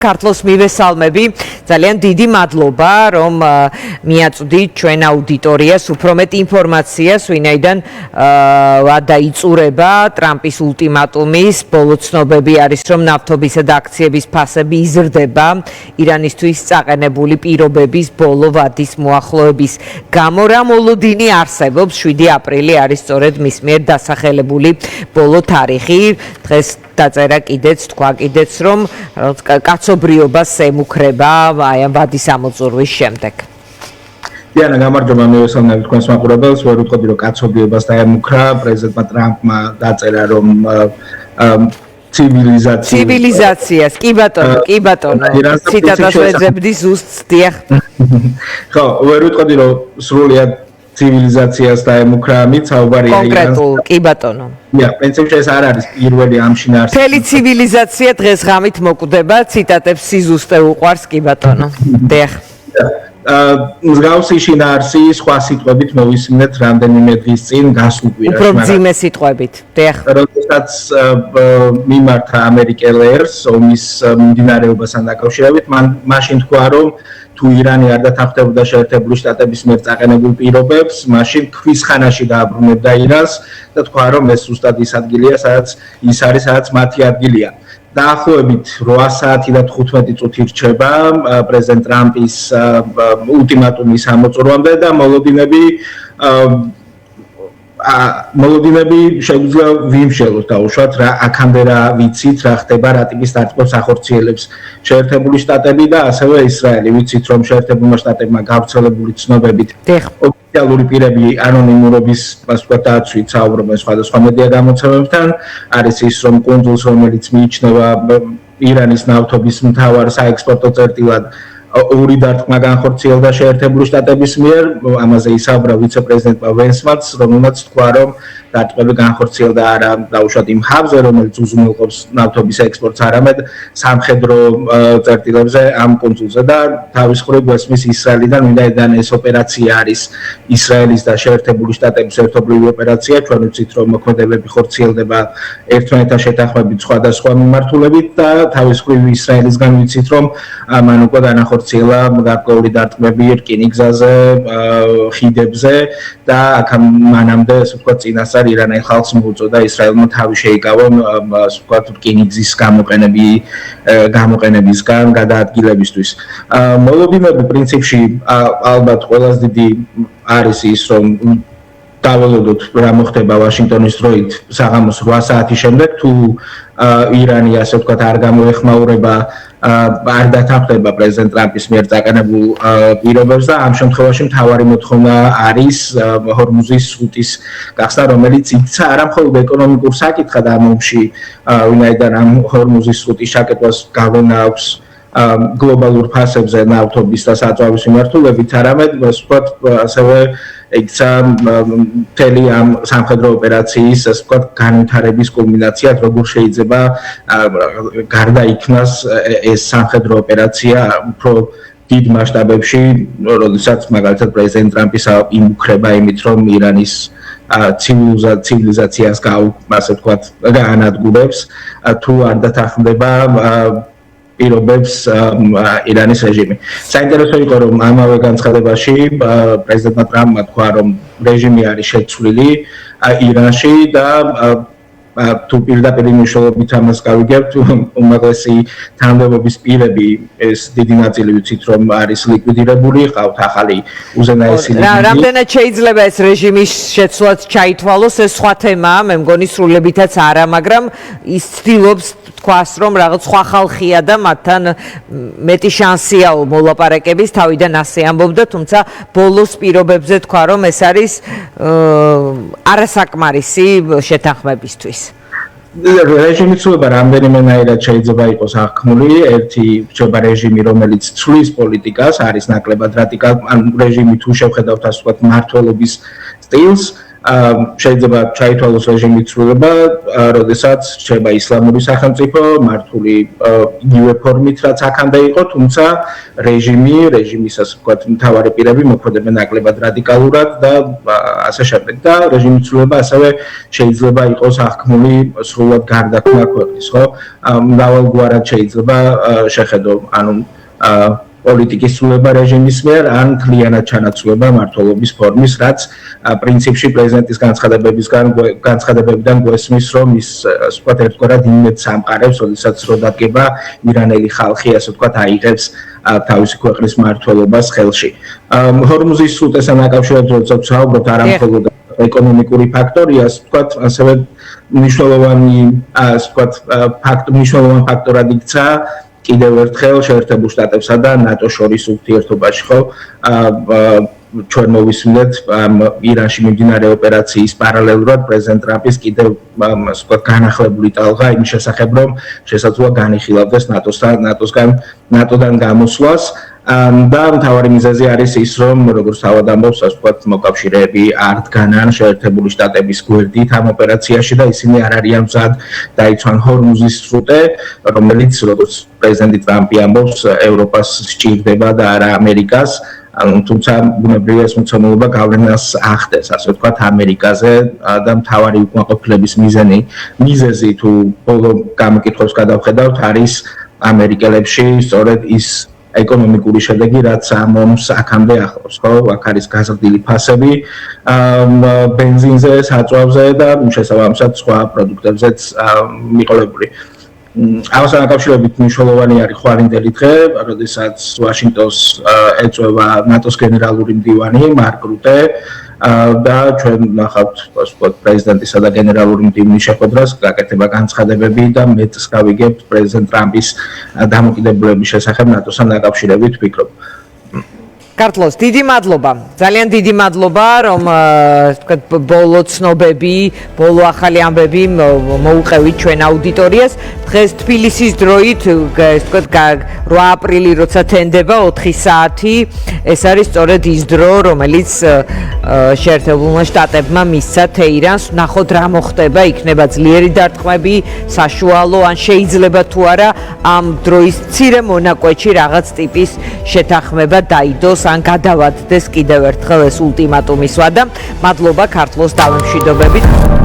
ქართლოს მივესალმები ძალიან დიდი მადლობა რომ მიაწვდით ჩვენ აუდიტორიას უფრო მეტ ინფორმაციას ვინაიდან დაიწურება ტრამპის ულტიმატუმის ბოლო ცნობები არის რომ ნავთობისა და აქციების ფასები იზრდება ირანისთვის წაყენებული პირობების ბოლო ვადის მოახლოების გამო რა მოლოდინი არსებობს 7 აპრილი არის სწორედ მის მიერ დასახელებული ბოლო თარიღი დღეს დაწერა კიდეც თქვა კიდეც რომ კაცობრიობას ემუქრება აი ამ ვადის ამოწურვის შემდეგ. დიანა გამარჯობა მივესალმებით თქვენს მაყურებელს ვერ ვიტყოდი რომ კაცობრიობას დაემუქრა პრეზიდენტმა ტრამპმა დაწერა რომ ცივილიზაციას კი ბატონო ციტატას ვეძებდი ზუსტ დიახ ხო ვერ ვიტყოდი რომ სრულიად ცივილიზაციას დაემუქრა ამით საუბარია კონკრეტულ კი ბატონო პრინციპში ეს არ არის პირველი ამ შინაარსი მთელი ცივილიზაცია დღეს ღამით მოკვდება ციტატებს სიზუსტე უყვარს კი ბატონო დიახ მსგავსი შინაარსი სხვა სიტყვებით მოვისმინეთ რამდენიმე დღის წინ გასულ კვირაში უფრო მძიმე სიტყვებით დიახ როდესაც მიმართა ამერიკელერს ომის მიმდინარეობასთან დაკავშირებით მაშინ თქვა რომ თუ ირანი არ დათანხმდებოდა შეერთებული შტატების მიერ წაყენებულ პირობებს, მაშინ ქვის ხანაში დააბრუნებდა ირანს და თქვა რომ ეს ზუსტად ის ადგილია, სადაც მათი ადგილია. დაახლოებით 8 საათი და 15 წუთი რჩება პრეზიდენტ ტრამპის ულტიმატუმის ამოწურვამდე და მოლოდინები შეგვიძლია ვიმშელოთ დაუშვათ რა აქამდე რა ვიცით რა ხდება რა ტიპის დარტყმებს ახორციელებს შეერთებული შტატები და ასევე ისრაელი ვიცით რომ შეერთებულმა შტატებმა გავრცელებული ცნობებით ოფიციალური პირები ანონიმურობის ასე დაცვით საუბრობენ სხვადასხვა მედია გამოცემებთან არის ის რომ კუნძულს რომელიც მიიჩნევა ირანის ნავთობის მთავარ საექსპორტო წერტილად ორი დარტყმა განხორციელდა შეერთებული შტატების მიერ ამაზე ისაუბრა ვიცე-პრეზიდენტმა ვენსმანს რომელმაც თქვა რომ დარტყმები განხორციელდა არა დაუშვათ იმ ჰაბზე რომელიც უზრუნველყოფს ნავთობის ექსპორტს არამედ სამხედრო წერტილებზე ამ კუნძულზე და თავის მხრივ გვესმის ისრაელიდან ვინაიდან ეს ოპერაცია არის ისრაელის და შეერთებული შტატების ერთობლივი ოპერაცია ჩვენ ვიცით რომ მოქმედებები ხორციელდება ერთმანეთთან შეთანხმებით სხვადასხვა მიმართულებით და თავის მხრივ ისრაელისგან ვიცით რომ მან უკვე განახორციელა გარკვეული დარტყმები რკინიგზაზე ხიდებზე და აქ მანამდე ასე ვთქვათ წინასწარ ირანელ ხალხს მოუწოდა ისრაელმა თავი შეიკავა ასე ვთქვათ რკინიგზის გამოყენებისგან გადაადგილებისთვის. მოლოდინები პრინციპში ალბათ ყველაზე დიდი არის ის რომ დაველოდოთ რა მოხდება ვაშინგტონის დროით საღამოს 8 საათის შემდეგ თუ ირანი ასე ვთქვათ არ გამოეხმაურება არ დათანხმდება პრეზიდენტ ტრამპის მიერ წაყენებულ პირობებს და ამ შემთხვევაში მთავარი მოთხოვნა არის ჰორმუზის სრუტის გახსნა რომელიც იქცა არა მხოლოდ ეკონომიკურ საკითხად ამ ომში ვინაიდან ამ ჰორმუზის სრუტის ჩაკეტვას გავლენა აქვს გლობალურ ფასებზე ნავთობის და საწვავის მიმართულებით არამედ ვთქვათ ასევე იქცა მთელი ამ სამხედრო ოპერაციის ასე ვთქვათ განვითარების კულმინაციად როგორ შეიძლება გარდაიქმნას ეს სამხედრო ოპერაცია უფრო დიდ მასშტაბებში როდესაც მაგალითად პრეზიდენტ ტრამპის იმუქრება იმით რომ ირანის ცივილიზაციას ასე ვთქვათ გაანადგურებს თუ არ დათანხმდება პირობებს ირანის რეჟიმი. საინტერესო იყო რომ ამავე განცხადებაში პრეზიდენტმა ტრამპმა თქვა რომ რეჟიმი არის შეცვლილი ირანში და თუ პირდაპირ მნიშვნელობით ამას გავიგებთ უმაღლესი თანამდებობის პირები ეს დიდი ნაწილი ვიცით რომ არის ლიკვიდირებული ყავთ ახალი უზენაესი რამდენად შეიძლება ეს რეჟიმის შეცვლაც ჩაითვალოს ეს სხვა თემაა მე მგონი სრულებითაც არა მაგრამ ის ცდილობს თქვას რომ რაღაც სხვა ხალხია და მათთან მეტი შანსია მოლაპარაკების თავიდან ასე ამბობდა თუმცა ბოლოს პირობებზე თქვა რომ ეს არის არასაკმარისი შეთანხმებისთვის რეჟიმის ცვლილება რამდენიმენაირად შეიძლება იყოს აღქმული ერთი რჩება რეჟიმი რომელიც ცვლის პოლიტიკას არის ნაკლებად რადიკალ ან რეჟიმი თუ შევხედავთ ასე ვთქვათ მმართველობის სტილს შეიძლება ჩაითვალოს რეჟიმის ცვლილება, როდესაც რჩება ისლამური სახელმწიფო, მართული იგივე ფორმით, რაც აქამდე იყო, თუმცა რეჟიმის ასე ვთქვათ, მთავარი პირები მოქმედებენ ნაკლებად რადიკალურად და ასე შემდეგ. და რეჟიმის ცვლილება ასევე შეიძლება იყოს აღქმული სრულად გარდაქმნა ქვეყნის, ხო? მრავალგვარად შეიძლება შეხედო, ანუ პოლიტიკის ცვლილება რეჟიმის მიერ ან მთლიანად ჩანაცვლება მმართველობის ფორმის, რაც პრინციპში პრეზიდენტის განცხადებებიდან გვესმის, რომ ის ასე ვთქვათ, ერთგვარად იმედს ამყარებს, როდესაც რო დადგება ირანელი ხალხი, ასე ვთქვათ, აიღებს თავისი ქვეყნის მმართველობას ხელში. ჰორმუზის სრუტესთან დაკავშირებით, როდესაც ვსაუბრობთ, არა მხოლოდ ეკონომიკური ფაქტორია, ასე ვთქვათ, ასევე მნიშვნელოვანი ფაქტორად იქცა კიდევ ერთხელ შეერთებულ შტატებსა და ნატოს შორის ურთიერთობაში, ხო? ჩვენ მოვისმინეთ ირანში მიმდინარე ოპერაციის პარალელურად პრეზიდენტ ტრამპის კიდევ ასე ვთქვათ, განახლებული ტალღა იმის შესახებ, რომ შესაძლოა განიხილავდეს ნატოდან გამოსვლას. და მთავარი მიზეზი არის ის, რომ როგორც თავად ამბობს, ასე ვთქვათ, მოკავშირეები არ დგანან შეერთებული შტატების გვერდით ამ ოპერაციაში და ისინი არ არიან მზად დაიცვან ჰორმუზის სრუტე, რომელიც როგორც პრეზიდენტი ტრამპი ამბობს, ევროპას სჭირდება და არა ამერიკას. თუმცა ბუნებრივია ეს მოცემულობა გავლენას ახდენს, ასე ვთქვათ, ამერიკაზე და მთავარი უკმაყოფილების მიზეზი თუ ბოლო გამოკითხვებს გადავხედავთ, არის ამერიკელებში სწორედ ის ეკონომიკური შედეგი, რაც ამ ომს აქამდე ახლავს, ხო? აქ არის გაზრდილი ფასები ბენზინზე, საწვავზე და შესაბამისად სხვა პროდუქტებზეც მიყოლებული. ამასთან დაკავშირებით მნიშვნელოვანი არის ხვალინდელი დღე, როდესაც ვაშინგტონს ეწვევა ნატოს გენერალური მდივანი მარკ რუტე და ჩვენ ნახავთ, ასე ვთქვათ, პრეზიდენტისა და გენერალური მდივნის შეხვედრას, გაკეთება განცხადებები და მეც გავიგებთ პრეზიდენტ ტრამპის დამოკიდებულების შესახებ ნატოსთან დაკავშირებით ვფიქრობ. კარტლოს, დიდი მადლობა. ძალიან დიდი მადლობა, რომ ვთქვათ, ბოლო ცნობები, ბოლო ახალი ამბები მოუყევით ჩვენ აუდიტორიას. დღეს თბილისის დროით, ვთქვათ, 8 აპრილი, როცა თენდება 4 საათი, ეს არის სწორედ ის დრო, რომელიც შეერთებულმა შტატებმა მისცა თეირანს. ნახოთ რა მოხდება, იქნება ძლიერი დარტყმები, საშუალო ან შეიძლება თუ არა ამ დროის მცირე მონაკვეთში რაღაც ტიპის შეთანხმება დაიდოს ან გადავადდეს კიდევ ერთხელ ეს ულტიმატუმის ვადა. მადლობა ქართლოს დამემშვიდობებით.